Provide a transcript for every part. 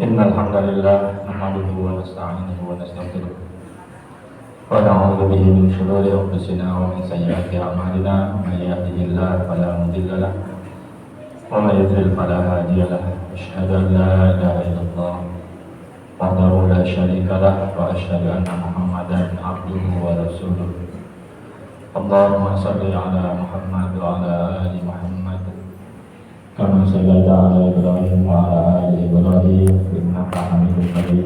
Innal hamdalillah nahmaduhu wa nasta'inuhu wa nastaghfiruh wa na'udzu bihi min shururi anfusina wa min sayyiati a'malina may yahdihillahu fala mudilla lahu wa may yudlil fala hadiya lahu asyhadu an la ilaha illallah wahdahu la syarika lahu wa asyhadu anna Muhammadan abduhu wa rasuluh. Allahumma shalli ala Muhammad wa ala ali Muhammad kama sallaita ala Ibrahim wa ala ali Ibrahim innaka Hamidum Majid.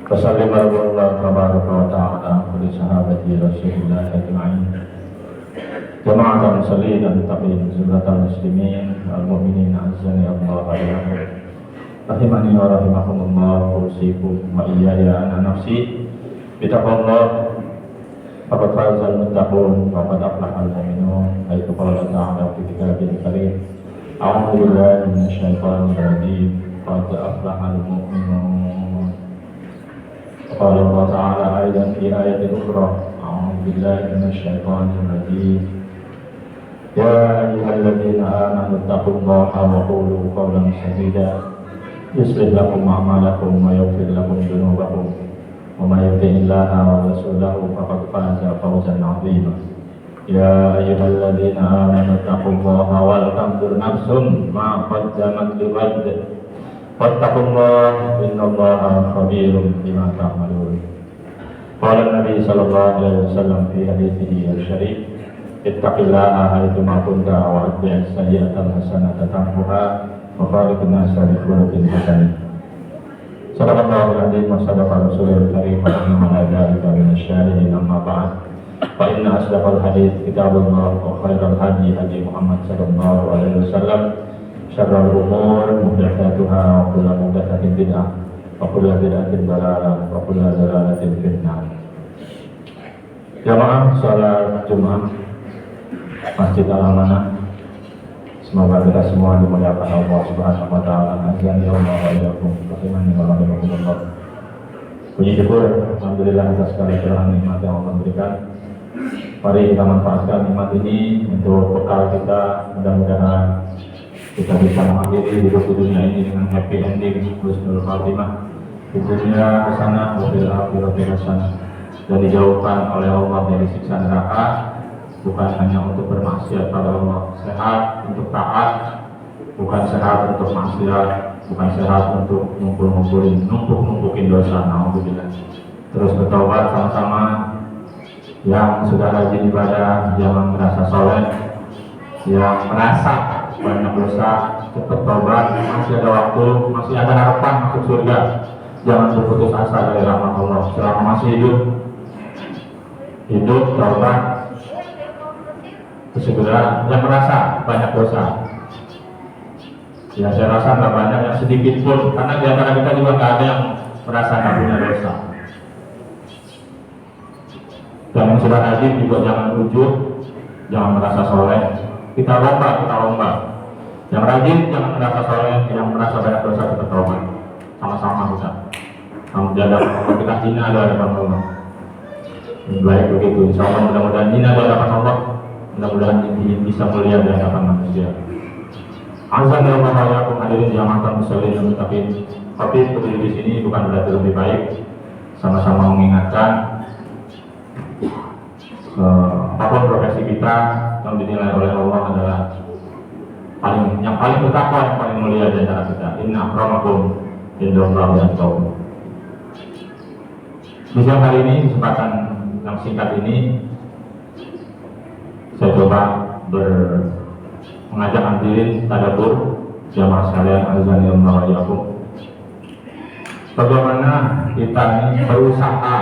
Wasallim warahmatullahi wabarakatuh wa ta'ala kulli sahabati Rasulillah ajma'in. Jama'atan musallin dan tabi'in zumratal muslimin al-mu'minin azzani Allah alaihi rahimani wa rahimakumullah usikum wa iyaya ana nafsi bitaqwallah faqad fazal muttaqun wa qad aflahal mu'minun haitsu qala ta'ala fi kitabil karim a'udzu billahi minasyaitonir rajim qad aflahal mu'minun. Qala Allah ta'ala aidan fi ayatin ukhra a'udzu billahi minasyaitonir rajim ya ayyuhalladzina amanu taqullaha wa qulu qawlan sadida yuslih lakum a'malakum wa yaghfir lakum dhunubakum wa may yuti'illaha wa rasulahu faqad faza fawzan 'azima. Ya ayyuhalladzina amanu taqullaha wal tanzur nafsum ma qaddamat lighad wattaqullaha innallaha khabirum bima ta'malun. Qala Nabi sallallahu alaihi wasallam fi hadithihi al-syarif ittaqillaha haitsu ma kunta wa atbi'is sayyi'atal hasanata tamhuha wa khaliqin nasa bi khuluqin hasan. Sallallahu alaihi wa sallam Rasulul Karim wa ala alihi wa sahbihi amma ba'd. Fa inna asdaqal hadits kitabullah wa khairal hadi hadi Muhammad sallallahu alaihi wasallam. Syarrul umur muhdatsatuha wa kullu muhdatsatin bid'ah wa kullu bid'atin dhalalah wa kullu dhalalatin finnar. Jamaah salat Jumat Masjid Al-Amanah, semoga kita semua dimuliakan Allah Subhanahu wa taala. Azan ya Allah wa iyyakum rahimani wa rahimakumullah. Puji syukur alhamdulillah atas segala curahan nikmat yang Allah berikan. Mari kita manfaatkan nikmat ini untuk bekal kita, mudah-mudahan kita bisa mengakhiri hidup di dunia ini dengan happy ending, husnul khatimah. Di dunia kesana, wabil akhirati hasanah, dan dijauhkan oleh Allah dari siksa neraka, bukan hanya untuk bermaksiat pada Allah, sehat untuk taat, bukan sehat untuk maksiat, bukan sehat untuk numpuk-numpukin dosa. Alhamdulillah. Terus bertobat sama-sama. Yang sudah rajin ibadah, jangan merasa soleh. Yang merasa banyak dosa, cepat tobat. Masih ada waktu, masih ada harapan masuk surga. Jangan berputus asa dari rahmat Allah selama masih hidup tobat. Segera yang merasa banyak dosa. Ya saya rasa nggak banyak, yang sedikit pun, karena di antara kita juga nggak ada yang merasa nggak punya dosa. Dan yang sudah rajin juga jangan ujub, jangan merasa soleh. Kita lomba. Yang rajin jangan merasa soleh, yang merasa banyak dosa kita tobat. Sama-sama Dia dapat Allah, kita hina ada hadapan Allah. Baik begitu, insya Allah mudah-mudahan hina ada hadapan Allah, mudah-mudahan bisa mulia di hadapan manusia. Azan yang membahayakan hadirin jamaah muslimin dan mutakin. Tapi berdiri di sini bukan berarti lebih baik. Sama-sama mengingatkan apapun profesi kita yang dinilai oleh Allah adalah yang paling bertakwa, yang paling mulia di antara kita. Inna akramakum indallahi atqakum. Di siang hari ini, kesempatan yang singkat ini, saya coba mengajak hadirin tadabbur jamaah sekalian azanillahu wa iyyakum. Bagaimana kita ini berusaha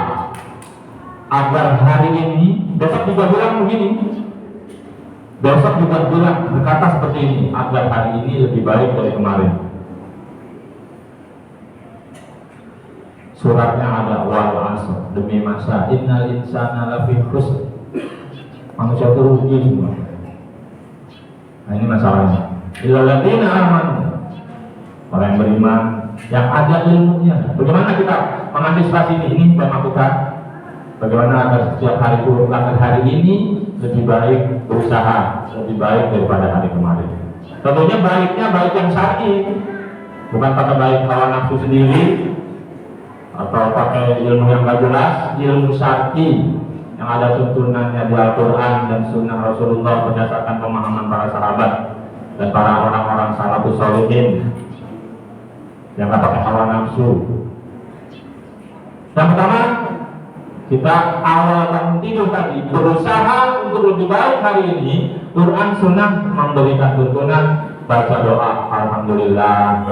agar hari ini, besok juga bilang begini, besok juga bilang berkata seperti ini, agar hari ini lebih baik dari kemarin. Suratnya ada wal asr, demi masa, innal insana lafi khusr. Manusia itu rugi semua. Nah ini masalahnya. Illal ladzina amanu, orang yang beriman, yang ada ilmunya. Bagaimana kita mengantisipasi ini tema kita? Bagaimana agar setiap hari ini lebih baik, berusaha lebih baik daripada hari kemarin. Tentunya baiknya baik yang syar'i, bukan pakai baik hawa nafsu sendiri atau pakai ilmu yang gak jelas, ilmu syar'i yang ada tuntunannya di Al-Quran dan Sunnah Rasulullah berdasarkan pemahaman para sahabat dan para orang-orang salafus sholihin yang gak pakai hawa nafsu. Yang pertama, kita awal bangun tidur tadi berusaha untuk lebih baik hari ini. Quran Sunnah memberikan tuntunan, baca doa alhamdulillah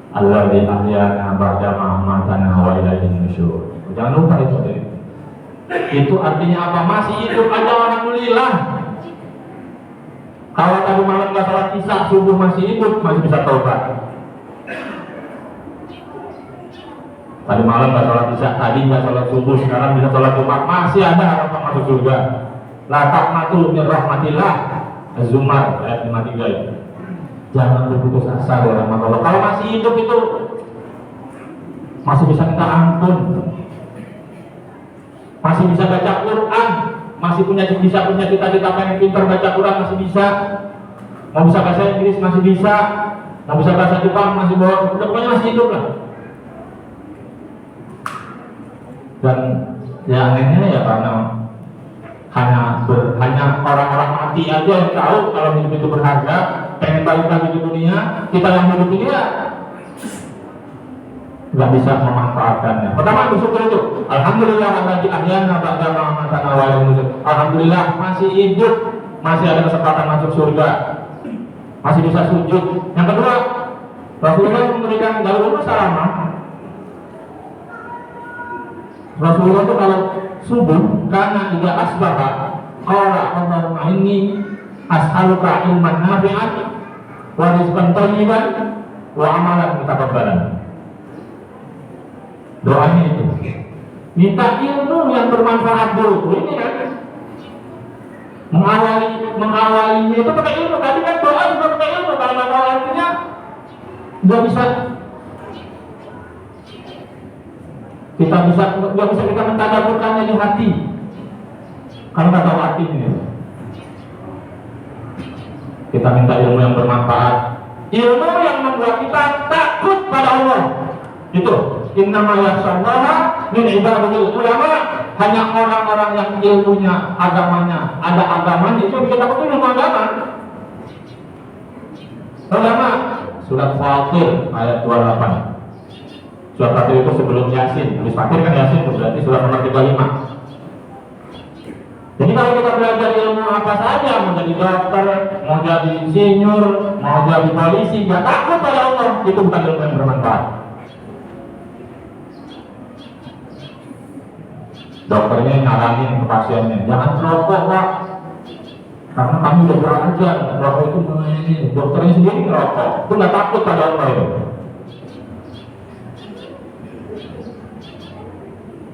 alladzi ahyana ba'da ma amatana wa ilaihin nusyur. Jangan lupa itu. Itu artinya apa? Masih hidup aja alhamdulillah. Kalau tadi malam nggak sholat isya, subuh masih hidup, masih bisa taubat. Tadi malam nggak sholat isya, tadi nggak sholat subuh, sekarang bisa sholat Jumat, masih ada harapan masuk surga. La taqnatu min rahmatillah. Az-Zumar ayat 53 itu. Jangan berputus asa dari rahmat Allah. Kalau masih hidup itu masih bisa minta ampun, masih bisa baca Quran, masih bisa punya cita-cita pengen pintar baca Quran, masih bisa. Mau bisa bahasa Inggris masih bisa, mau bisa bahasa Jepang masih boleh. Pokoknya masih hidup lah. Dan yang anehnya ya karena hanya orang-orang mati aja yang tahu kalau hidup itu berharga, pengen balik lagi di dunia. Kita yang hidup ini ya nggak bisa memanfaatkannya. Pertama bersyukur itu, alhamdulillah alladzi ahyana ba'da ma amatana wa ilaihin nusyur. Alhamdulillah masih hidup, masih ada kesempatan masuk surga, masih bisa sujud. Yang kedua, Rasulullah memberikan dalil salamah. Rasulullah itu kalau subuh karena juga asbaha qala Allahumma inni as'aluka ilman nafi'an wa rizqan thayyiban wa amalan mutakabbalan. Doanya itu minta ilmu yang bermanfaat dulu. Ini kan mengawalinya itu pakai ilmu. Tadi kan doa juga pakai ilmu. Kalau nggak tahu artinya nggak bisa kita mentadabburkannya di hati kalau nggak tahu artinya. Kita minta ilmu yang bermanfaat, ilmu yang membuat kita takut pada Allah. Itu innama yakhshallaha min ibadil ulama. Hanya orang-orang yang ilmunya agamanya ada agamanya itu kita takut ilmu agama. Ulama surat Fatir ayat 28. Surat Fatir itu sebelum Yasin. Habis Fatir kan Yasin itu berarti surat nomor 35. Jadi kalau kita belajar ilmu apa saja, mau jadi dokter, mau jadi insinyur, mau jadi polisi, nggak takut pada Allah, itu bukan ilmu yang bermanfaat. Dokternya nyaranin ke pasiennya, jangan merokok Pak, karena kamu udah belajar rokok itu ini. Dokternya sendiri ngerokok, itu nggak takut pada Allah itu.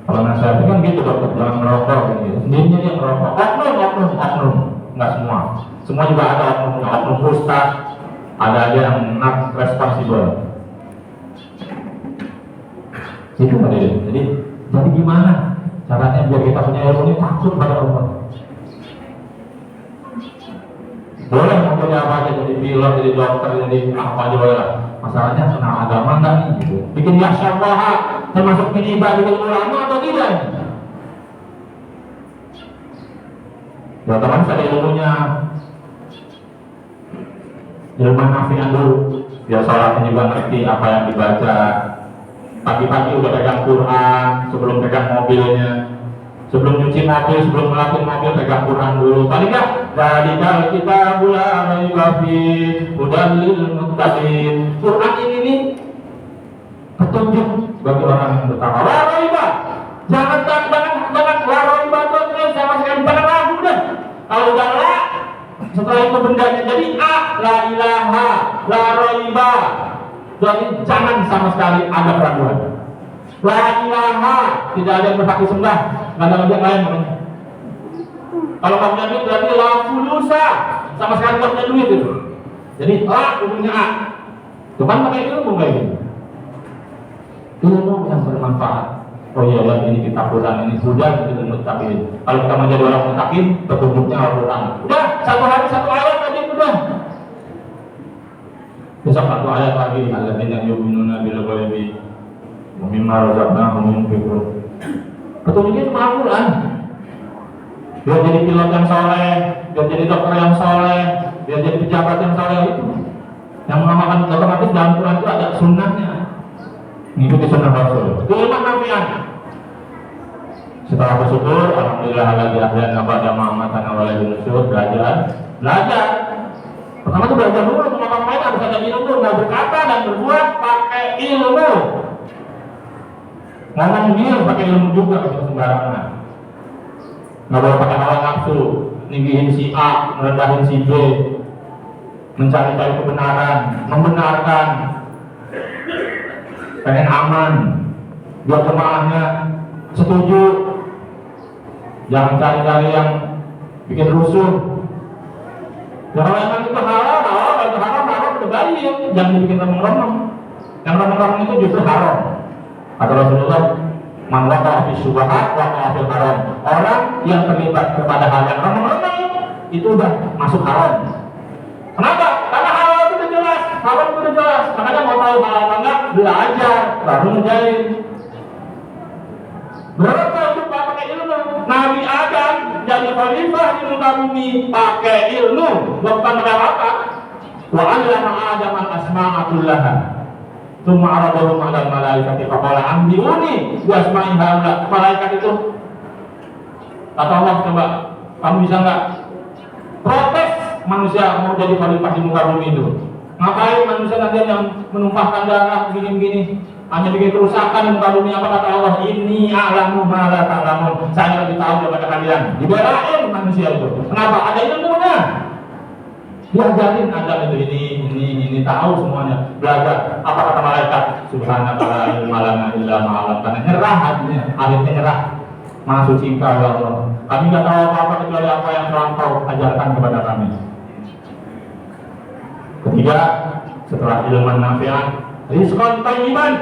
Kalau nasihat kan gitu dokter, jangan merokok gitu. Sendirinya dia merokok. Oknum, nggak semua. Semua juga ada oknumnya. Oknum ustaz, ada aja yang not responsible. Itu hadirin. Jadi gimana caranya biar kita punya ilmu ini takut pada Allah? Boleh mau jadi apa aja, jadi pilot, jadi dokter, jadi apa aja boleh lah. Masalahnya kenal agama enggak nih gitu. Bikin yasyallah termasuk minibar bikin ulama atau tidak? Ya teman ada ilmunya, ilmu nafian dulu. Biar sholatnya juga ngerti apa yang dibaca. Pagi-pagi udah pegang Quran sebelum pegang mobilnya. Sebelum nyuci mobil, sebelum ngelakuin mobil, pegang Quran dulu. Paling nggak? Dari kalau kita mulai babi, udah lil muttaqin. Quran ini nih petunjuk bagi orang yang bertakwa. Waroiba, jangan waroiba tuh sama sekali jangan ragu deh. Kalau udah la, setelah itu bendanya jadi a, la ilaha, la roiba. Jadi jangan sama sekali ada keraguan. La ilaha, tidak ada yang berhak disembah, nggak ada yang lain namanya. Kalau kamu punya duit berarti la fulusa, sama sekali nggak punya duit itu. Jadi la umumnya a. Itu kan pakai ilmu kayak gitu. Ilmu yang bermanfaat. Oh iya, ini kitab Quran ini sudah jadi muttaqin. Kalau kita menjadi orang muttaqin, petunjuknya Al-Quran. Udah, satu hari satu ayat aja udah. Besok satu ayat lagi. Alladzina yu'minuna bil ghaibi wa mimma razaqnahum yunfiqun. Petunjuknya cuma Al-Quran. Biar jadi pilot yang soleh, biar jadi dokter yang soleh, biar jadi pejabat yang soleh itu. Yang mengamalkan otomatis dalam Quran itu ada sunnahnya. Mengikuti sunnah Rasul. Itu ilmu nafian. Setelah bersyukur, alhamdulillah lagi akhirnya pada Muhammadan awalnya bersyukur belajar. Pertama itu belajar dulu, ngomong-ngomong harus ada ilmu, nggak berkata dan berbuat pakai ilmu. Ngomong dia pakai ilmu juga, kalau sembarangan. Nggak boleh pakai hawa nafsu, ninggihin si A, merendahin si B, mencari-cari kebenaran, membenarkan, pengen aman, buat jemaahnya setuju. Jangan cari-cari yang bikin rusuh. Kalau yang itu halal, kalau itu haram itu baik. Jangan dibikin remeng-remeng. Yang remeng-remeng itu justru haram. Kata Rasulullah, man waqa'a fi syubhat waqa'a fil haram. Orang yang terlibat kepada hal yang remeng-remeng itu udah masuk haram. Kenapa? Karena halal itu udah jelas, haram itu udah jelas. Makanya mau tahu halal apa enggak, belajar baru menjahit. Berapa itu pakai ilmu? Nabi Adam jadi khalifah di muka bumi pakai ilmu, bukan pakai apa? Wa 'allama Adam al-asma'a kullaha. Tsumma 'aradahum 'ala al-malaikati faqala anbi'uni bi asma'i haula. Malaikat itu kata Allah, coba kamu bisa enggak protes manusia mau jadi khalifah di muka bumi itu? Ngapain manusia nanti yang menumpahkan darah begini-begini? Hanya bikin kerusakan di muka bumi. Apa kata Allah? Inni a'lamu ma la ta'lamun. Saya lebih tahu daripada kalian. Dibelain manusia itu. Kenapa? Ada ilmunya. Diajarin Adam itu ini tahu semuanya. Belajar. Apa kata malaikat? Subhanaka la ilma lana illa ma 'allamtana. Nyerah hatinya. Akhirnya nyerah. Maha suci Engkau ya Allah. Kami tidak tahu apa-apa kecuali apa yang telah Engkau ajarkan kepada kami. Ketiga, setelah ilmu nafi'an, rizqan thayyiban,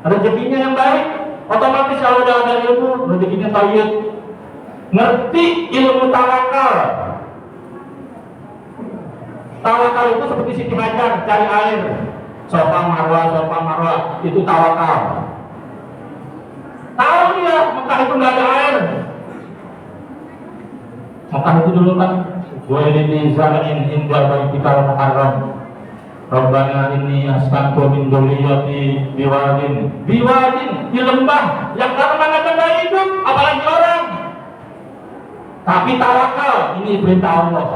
rezekinya yang baik. Otomatis kalau udah ada ilmu, rezekinya thayyib. Ngerti ilmu tawakal. Tawakal itu seperti Siti Hajar cari air. Sofa marwah, itu tawakal. Tahu dia Mekah itu nggak ada air. Mekah itu dulu kan, wa ini zarain inda baitikal muharram. Rabbana inni askantu min dzurriyyati biwadin di lembah yang karena nggak ada hidup, apalagi orang. Tapi tawakal, ini perintah Allah.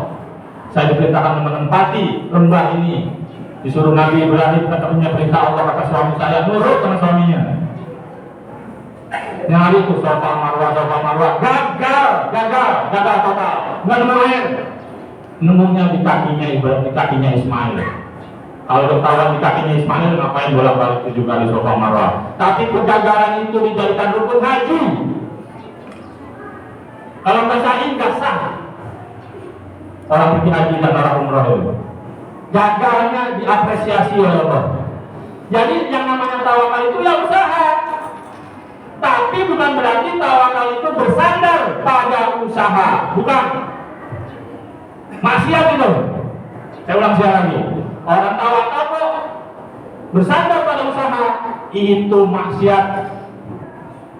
Saya diperintahkan menempati lembah ini. Disuruh Nabi Ibrahim, katanya perintah Allah, kata suami saya nurut sama suaminya. Nyari itu sofa marwah, gagal total, nggak nemu air. Nemunya di kakinya Ibrahim, di kakinya Ismail. Kalau ketahuan di kakinya Ismail, ngapain bolak-balik 7 kali sofa marwah? Tapi kegagalan itu dijadikan rukun haji. Kalau nggak sah, nggak sah. Orang pergi haji dan orang umroh itu gagalnya diapresiasi oleh Allah. Jadi yang namanya tawakal itu ya usaha. pada usaha, bukan maksiat itu. Saya ulang sekali lagi, orang tawakal kok bersandar pada usaha itu maksiat.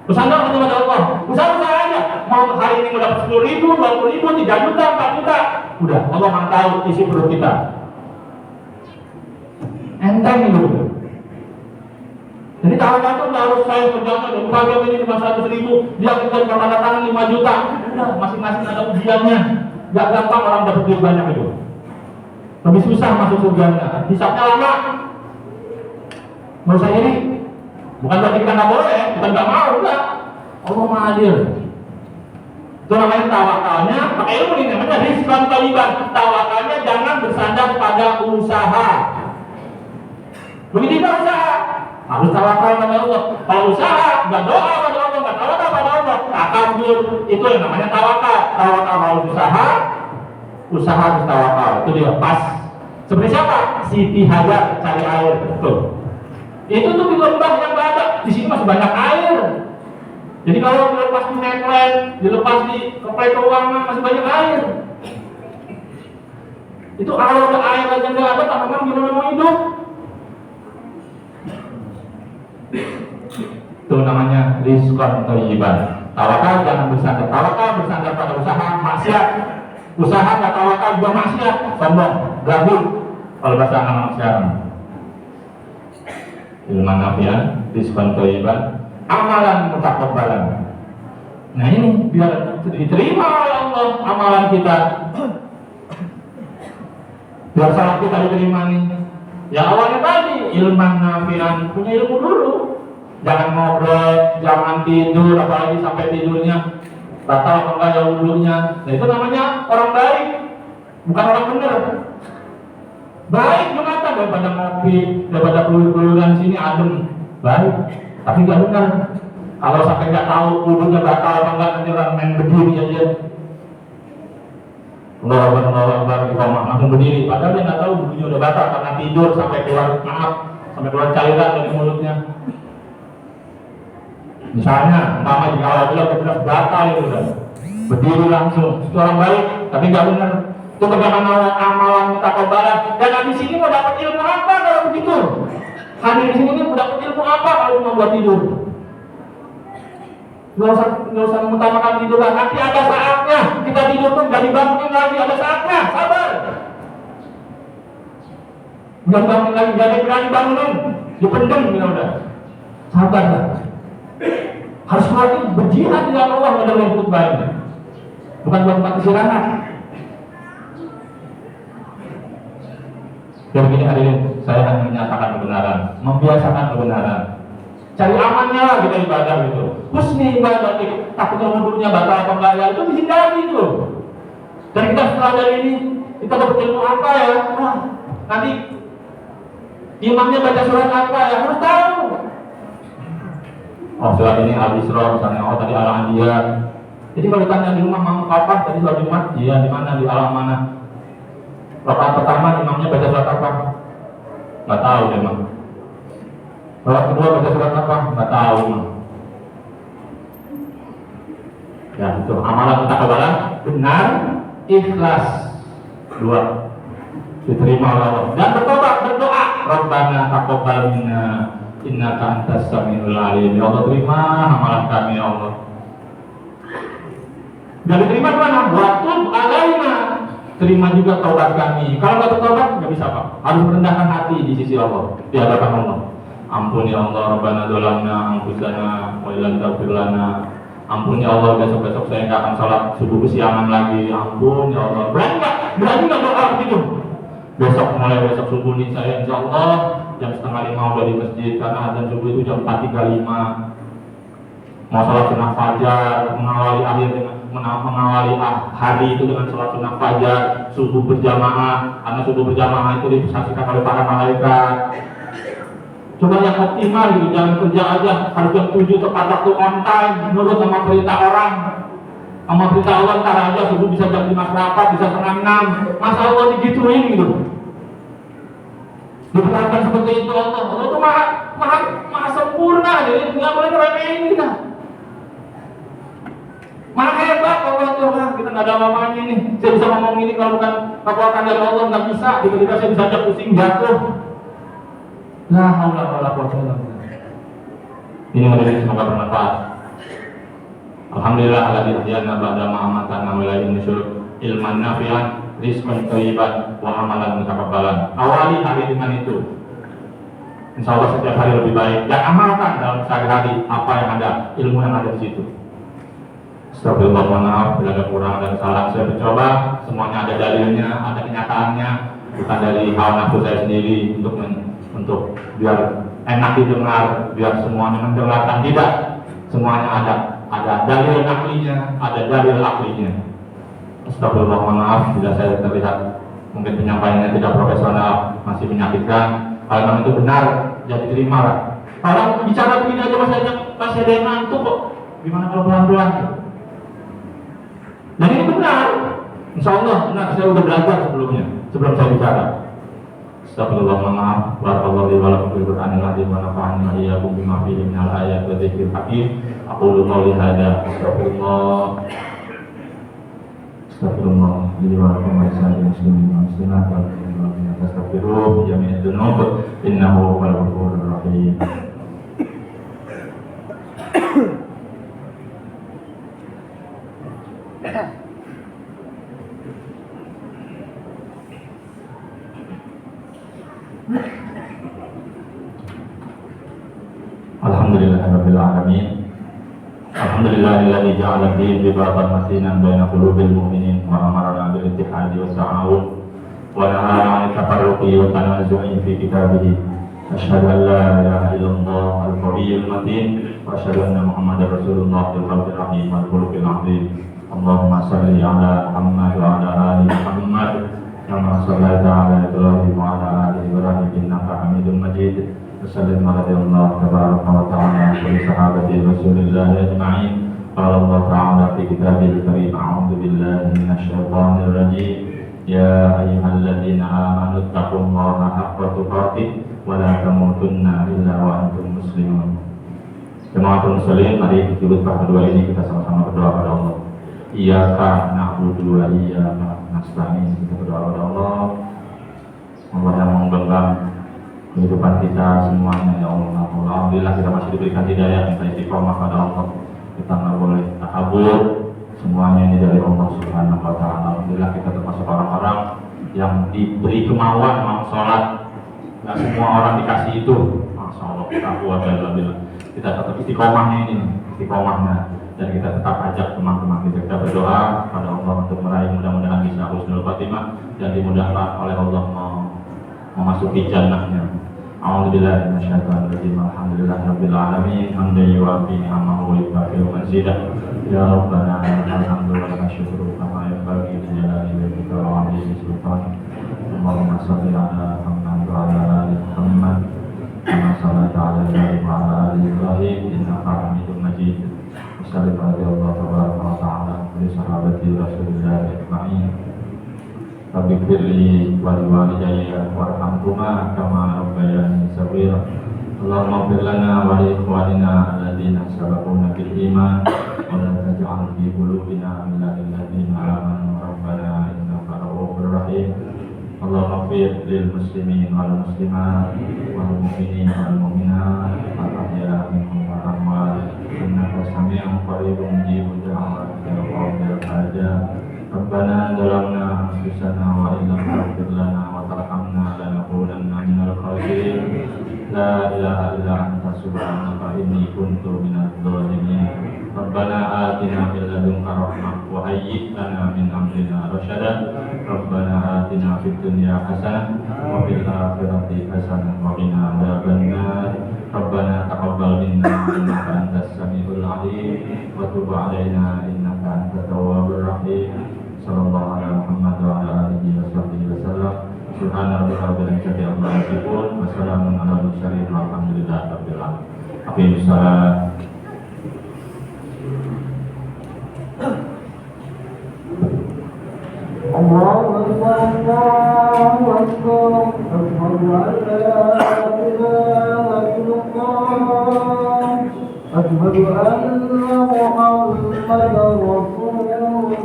Bersandar kepada Allah, usaha aja. Mau hari ini mau dapat 10.000, 20.000, 3 juta, 4 juta, udah Allah nggak tahu isi perut kita. Enteng itu. Jadi tawakal itu nggak harus saya kerjanya dan pagi ini 500.000, dia kita tanda tangan 5 juta. Udah, masing-masing ada ujiannya. Gak gampang orang dapat duit banyak itu. Lebih susah masuk surganya. Hisabnya lama. Menurut saya ini bukan berarti kita nggak boleh, kita nggak mau, enggak. Allah Maha Adil. Itu namanya tawakalnya, pakai ilmu ini namanya rizqan thayyiban. Tawakalnya jangan bersandar pada usaha. Begitu usaha, harus tawakal pada Allah. Kalau usaha, nggak doa pada Allah, nggak tawakal pada Allah, takabur, itu yang namanya tawakal. Tawakal harus usaha harus tawakal. Itu dia pas. Seperti siapa? Siti Hajar cari air, betul. Itu tuh di lembah yang nggak ada. Di sini masih banyak air. Jadi kalau dilepas di neklen, dilepas di keplek keuangan, masih banyak air. Itu kalau ada air aja nggak ada, tanaman gimana mau hidup? Itu namanya rizqan thayyiban. Tawakal jangan bersandar. Tawakal bersandar pada usaha, maksiat. Usaha nggak tawakal juga maksiat, sombong, gabung. Kalau bahasa anak sekarang. Ilman nafian, rizqan thayyiban, amalan mutakabbalan. Nah ini biar diterima oleh Allah amalan kita. Biar salah kita diterima nih. Yang awalnya tadi ilman nafian, punya ilmu dulu. Jangan ngobrol, jangan tidur, apalagi sampai tidurnya batal apa enggak ya wudhunya. Nah itu namanya orang baik, bukan orang benar. Baik Jumatan daripada ngopi, daripada keluyuran sini adem, baik. Tapi nggak benar. Kalau sampai nggak tahu wudhunya batal apa enggak, nanti orang main berdiri aja. Nggak langsung berdiri. Padahal dia nggak tahu wudhunya udah batal karena tidur sampai keluar cairan dari mulutnya. Misalnya, mama jika Allah bilang batal itu udah berdiri langsung. Itu orang baik, tapi nggak benar. Itu bagaimana amalan mutakabbalan. Dan habis ini mau dapat ilmu apa kalau begitu? Hadir di sini mau dapat ilmu apa kalau cuma buat tidur? Nggak usah mengutamakan tidur lah. Nanti ada saatnya kita tidur pun nggak dibangunin lagi. Ada saatnya, sabar. Nggak bangun lagi, nggak berani bangunin, dipendem ya udah. Sabar lah. Harus berarti berjihad dengan Allah dalam khutbah ini. Bukan buat tempat istirahat. Dan begini hadirin, saya hanya menyatakan kebenaran, membiasakan kebenaran. Cari amannya lah kita ibadah gitu. Husni ibadah, takutnya wudhunya batal apa enggak ya, itu dihindari itu. Dan kita setelah dari ini, kita dapat ilmu apa ya? Nah, nanti imamnya baca surat apa ya? Harus tahu. Oh surat ini Al-Isra misalnya, oh tadi Al-Anbiya. Jadi kalau ditanya di rumah mau kapan tadi surat Jumat, iya di mana, di alam mana? Rakaat pertama imamnya baca surat apa? Nggak tahu deh mah. Rakaat kedua baca surat apa? Nggak tahu mah. Ya itu amalan mutakabbalan benar, ikhlas, 2 diterima oleh Allah dan bertobat, berdoa. Rabbana taqabbal minna innaka antas samiul alim. Ya Allah terima amalan kami ya Allah. Dan diterima mana? Waktu alaina. Terima juga taubat kami. Kalau nggak bertobat nggak bisa Pak. Harus merendahkan hati di sisi Allah, di hadapan Allah. Ampun ya Allah, Rabbana dolamna angkusana wa ilan taghfir lana. Ampun ya Allah, besok saya nggak akan sholat subuh kesiangan lagi. Ampun ya Allah. Berani nggak doa begitu? Mulai besok subuh nih saya insya Allah jam 4:30 udah di masjid karena azan subuh itu jam 4:35. Mau sholat sunnah fajar, mengawali hari itu dengan sholat sunnah fajar, subuh berjamaah, karena subuh berjamaah itu disaksikan oleh para malaikat. Coba yang optimal gitu, jangan kerja aja harus jam 7 tepat waktu on time, menurut sama perintah orang. Sama perintah Allah ntar aja subuh bisa jam 5 berapa, bisa setengah 6. Masa Allah digituin gitu? Diperlakukan seperti itu Allah itu maha sempurna, jadi nggak boleh remehin kita. Maha hebat Allah Tuhan, kita nggak ada apa-apanya nih. Saya bisa ngomong ini kalau bukan kekuatan dari Allah nggak bisa. Tiba-tiba saya bisa aja pusing jatuh. La haula wala quwwata illa billah. Ini menjadi semoga bermanfaat. Alhamdulillah alladzi ahyana ba'da ma amatana wa ilaihi nusyur. Ilman nafi'an, rizqan thayyiban, wa amalan mutakabbalan. Awali hari dengan itu. Insya Allah setiap hari lebih baik. Dan amalkan dalam sehari-hari apa yang ada, ilmu yang ada di situ. Astagfirullah, mohon maaf bila ada kurang dan salah. Saya mencoba, semuanya ada dalilnya, ada kenyataannya, bukan dari hawa nafsu saya sendiri untuk biar enak didengar, biar semuanya mendengarkan. Tidak, semuanya ada dalil naklinya, ada dalil aklinya. Astagfirullah, mohon maaf bila saya terlihat mungkin penyampaiannya tidak profesional, masih menyakitkan. Kalau memang itu benar, jadi terimalah. Kalau bicara begini aja masih ada yang ngantuk kok. Gimana kalau pelan-pelan? Dan ini benar. Insya Allah benar, saya sudah belajar sebelum saya bicara. Astagfirullah, maaf. Barakallahu li wa lakum fil Qur'anil azim wa nafa'ani wa iyyakum bima fihi minal ayati wa dzikril hakim. Aqulu qawli hadza astagfirullah. Astagfirullah li wa lakum wa lisa'il muslimin wal muslimat wal mu'minat astaghfiruh jami'ad dzunub innahu huwal ghafurur rahim. Alhamdulillahirabbil alamin. Alhamdulillahilladzi ja'ala ad-din ribatan matinan baina qulubil mu'minin wa amarna bil ittihadi was ta'awun wa nahana 'anil tafarruqi wa tanazu'i fi kitabih. Asyhadu an la ilaha illallah al-qawiyyul matin wa asyhadu anna Muhammadar Rasulullah fil khalqir rahim wal khuluqil 'azim. Allahumma shalli 'ala Muhammad wa 'ala ali Muhammad kama shallaita 'ala Ibrahim wa 'ala ali Ibrahim innaka Hamidum Majid. Wasallam radhiyallahu tabaraka wa ta'ala wa sahabati Rasulillah ajma'in. Qala Allah ta'ala fi kitabil karim, a'udzu billahi minasy syaithanir rajim. Ya ayyuhalladzina amanu taqullaha haqqa tuqatih wa la tamutunna illa wa antum muslimun. Jemaah muslimin, mari di khutbah kedua ini kita sama-sama berdoa pada Allah. Iyyaka na'budu wa iyyaka nasta'in. Kita berdoa pada Allah. Allah yang menggenggam kehidupan kita semuanya, ya Allah. Alhamdulillah kita masih diberikan hidayah, kita istiqomah pada Allah. Kita nggak boleh takabur, semuanya ini dari Allah Subhanahu wa ta'ala. Alhamdulillah kita termasuk orang-orang yang diberi kemauan mau sholat. Nggak semua orang dikasih itu. Masya Allah, kita kuat alhamdulillah. Kita tetap istiqomahnya ini, istiqomahnya. Dan kita tetap ajak teman-teman kita berdoa pada Allah untuk meraih, mudah-mudahan bisa husnul khatimah dan dimudahkan oleh Allah memasuki jannahnya. A'udzubillahi minasyaitonir rajim. Alhamdulillahirabbil alamin. Hamdan yuwafi ni'amahu wa yukafi'u mazidah. Ya Rabbana lakal hamdu wa lakal syukru kama yanbaghi li jalali wajhika wa 'azimi sultanik. Allahumma shalli 'ala Muhammad wa 'ala ali Muhammad kama shallaita 'ala Ibrahim wa 'ala ali Ibrahim innaka Hamidum Majid. Wassallallahu radhiyallahu tabaraka wa ta'ala li sahabati Rasulillah ajma'in. Rabbi firli wa liwalidayya warhamhuma kama rabbayani shaghira. Allahumma fir lana wa li ikhwanina alladziina sabaquna bil iman wa la taj'al fi qulubina ghillan lil ladzina amanu rabbana innaka ra'ufur rahim. Allahumma fir lil muslimin wal muslimat wal mu'minin wal mu'minat al ahya'i minhum wal amwat innaka samii'un qaribun mujibud da'wat ya qadir hajat. Rabbana zalamna anfusana wa illam taghfir lana wa tarhamna lanakunanna minal khasirin. La ilaha illa anta subhanaka inni kuntu minadh dhalimin. Rabbana atina min ladunka rahmah wa hayyi' lana min amrina rasyada. Rabbana atina fid dunya hasanah wa fil akhirati hasanah wa qina adzabannar. Rabbana taqabbal minna innaka antas samiul 'alim wa tub 'alaina innaka antat tawwabur rahim. Sallallahu ala Muhammad wa ala alihi wa sahbihi wa sallam. Subhana rabbika rabbil izzati amma yasifun wa salamun ala mursalin walhamdulillahi rabbil alamin. Aqimus shalah. Allahu akbar, Allahu akbar, asyhadu an la ilaha illallah, asyhadu anna Muhammadar Rasulullah.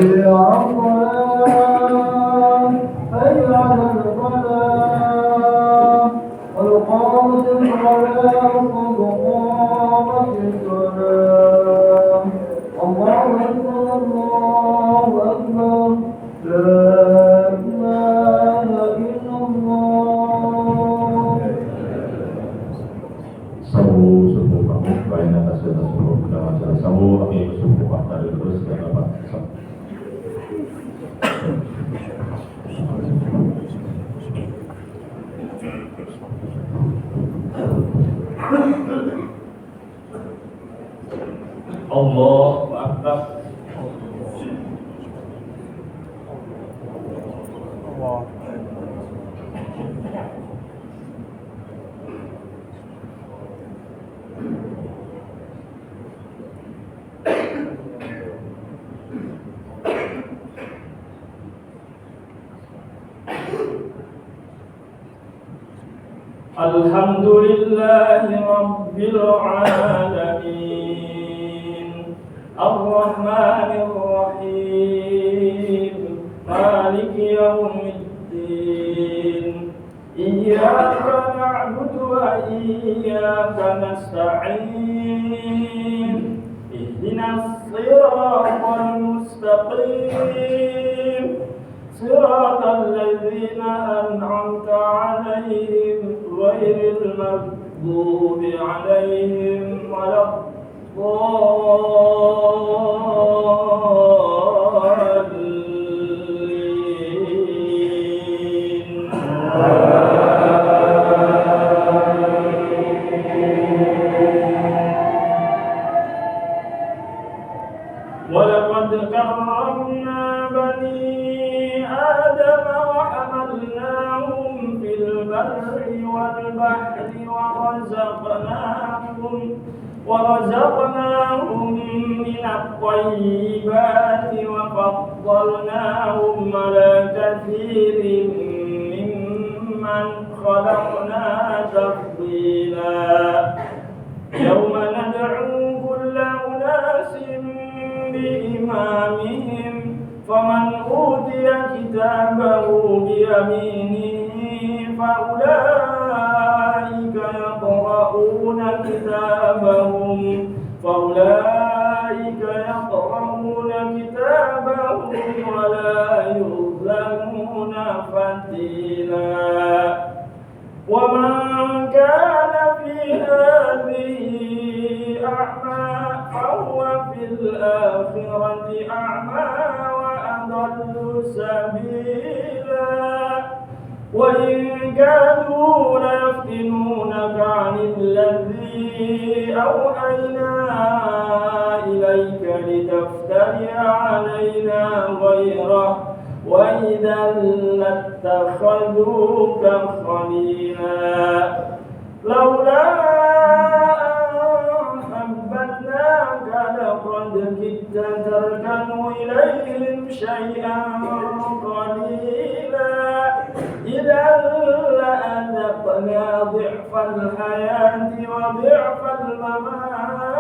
حي على الصلاة حي على الفلاح قد قامت الصلاة قد قامت الصلاة الله أكبر الله أكبر لا إله إلا الله. Sawu subuh kamu baik atas subuh dalam acara sawu akhir subuh dari terus dan apa Allahu Akbar. Alhamdulillahi Rabbil Alamin Ar-Rahmanir Rahim Maliki Yawmiddin Iyyaka na'budu wa iyyaka nasta'in Ihdinas siratal mustaqim Siratal ladzina an'amta 'alaihim غير المغضوب عليهم ولا الضالين. ولقد كرمنا بني آدم وحملناهم في البر والبحر ورزقناهم من الطيبات وفضلناهم على كثير ممن خلقنا تفضيلا يوم ندعو كل أناس بإمامهم فمن أوتي كتابه بيمينه فأولئك يقرؤون كتابهم ولا يظلمون فتيلا ومن كان في هذه أعمى فهو في الآخرة أعمى وأضل سبيلا وإن كادوا ليفتنونك عن الذي أوحينا إليك لتفتري علينا غيره وإذا لاتخذوك خليلا لولا أن ثبتناك لقد كدت تركن إليهم شيئا قليلا إذا لأذقنا ضعف الحياة وضعف الممات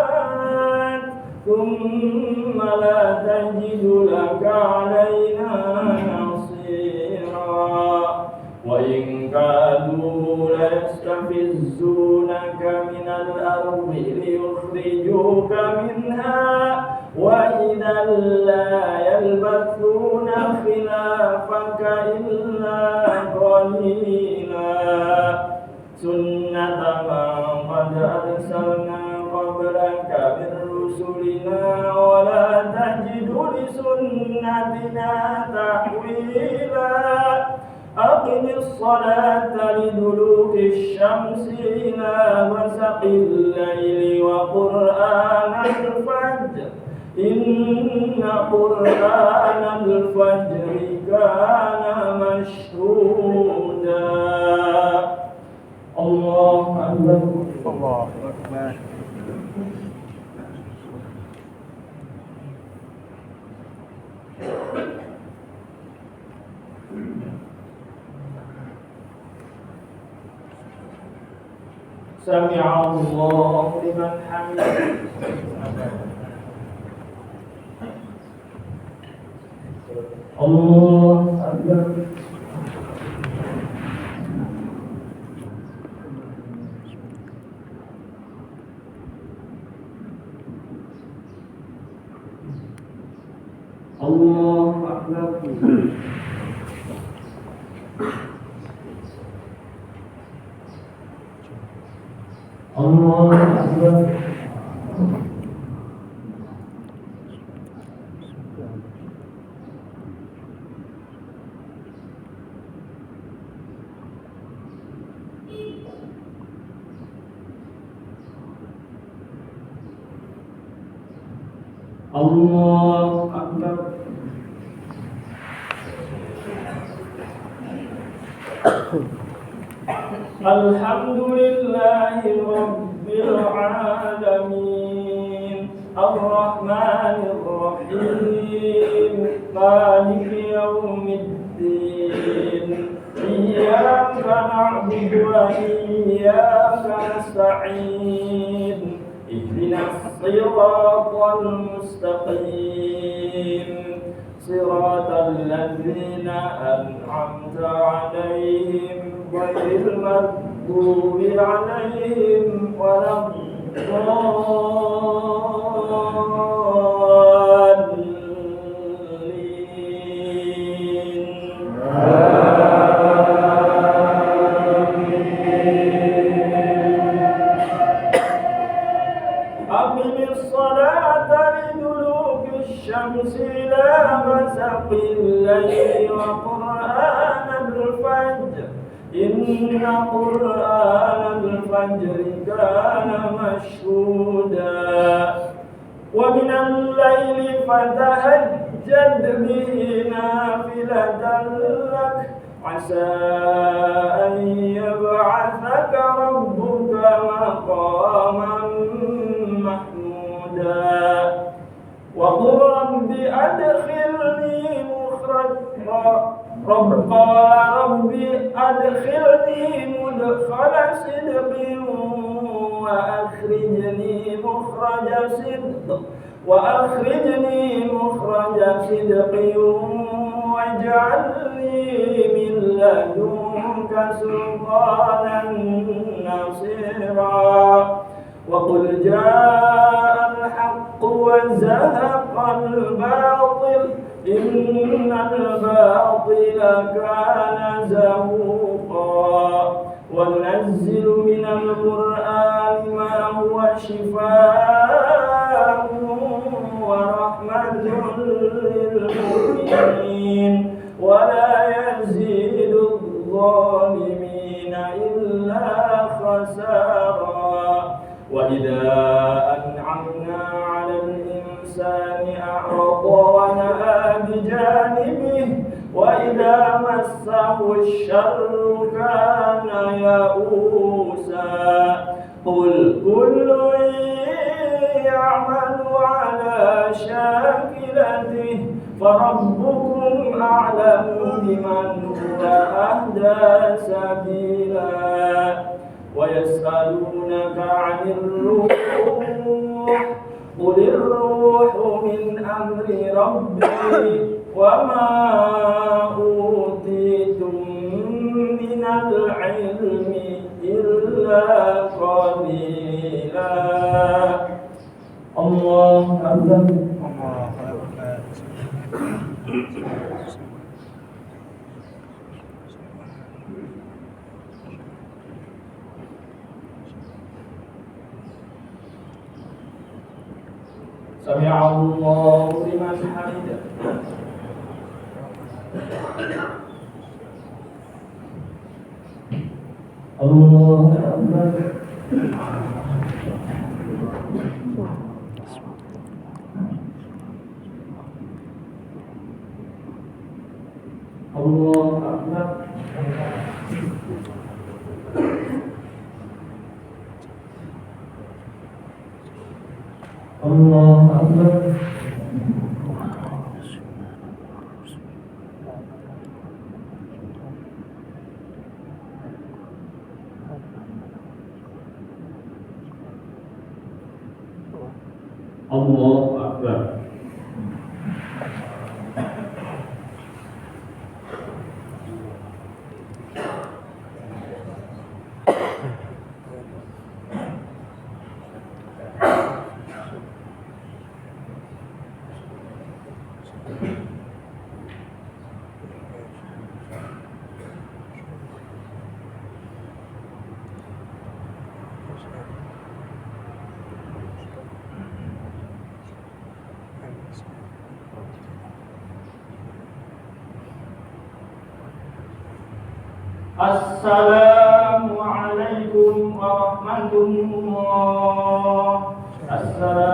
ثم لا تجد لك علينا نصيرا وإن كادوا ليستفزونك من الأرض ليخرجوك منها وإذا لا يلبثون خلافك إلا قليلا سنة من قد أرسلنا قبلك من رسلنا ولا تجد لسنتنا تحويلا أقم الصلاة لدلوك الشمس إلى غسق الليل وقرآن الفجر إن قرآن الفجر كان مشهودا الله أكبر الله أكبر. سمع الله لمن حمده الله أكبر. الله أكبر. الله أكبر. الله أكبر. الحمد لله رب العالمين الرحمن الرحيم مالك يوم الدين إياك نعبد وإياك نستعين اهدنا الصراط المستقيم صراط الذين أنعمت عليهم غير المغضوب عليهم ولا أقم الصلاة لدلوك الشمس إلى غسق الليل وقرآن الفجر إن قرآن الفجر كان مشهودا ومن الليل فتهجد به نافلة لك عسى أن يبعثك ربك مقاما محمودا وقل رب أدخلني مدخل صدق وأخرجني مخرج صدق واجعل لي من لدنك سلطانا نصيرا وقل جاء الحق وزهق الباطل إن الباطل كان زهوقا وننزل من القرآن ما هو شفاء ورحمة للمؤمنين ولا يزيد الظالمين إلا خسارا وإذا أنعمنا على الإنسان أعرض ونأى بجانبه وإذا مسه الشر كان يئوسا قل كل يعمل على شاكلته فربكم أعلم بمن هو أهدى سبيلا ويسألونك عن الروح قل الروح من أمر ربي وما أوتيتم من العلم إلا قليلا الله أكبر. سمع الله لمن حمده. الله أكبر. الله أكبر. الله أكبر. الله أكبر. Assalamualaikum warahmatullahi wabarakatuh.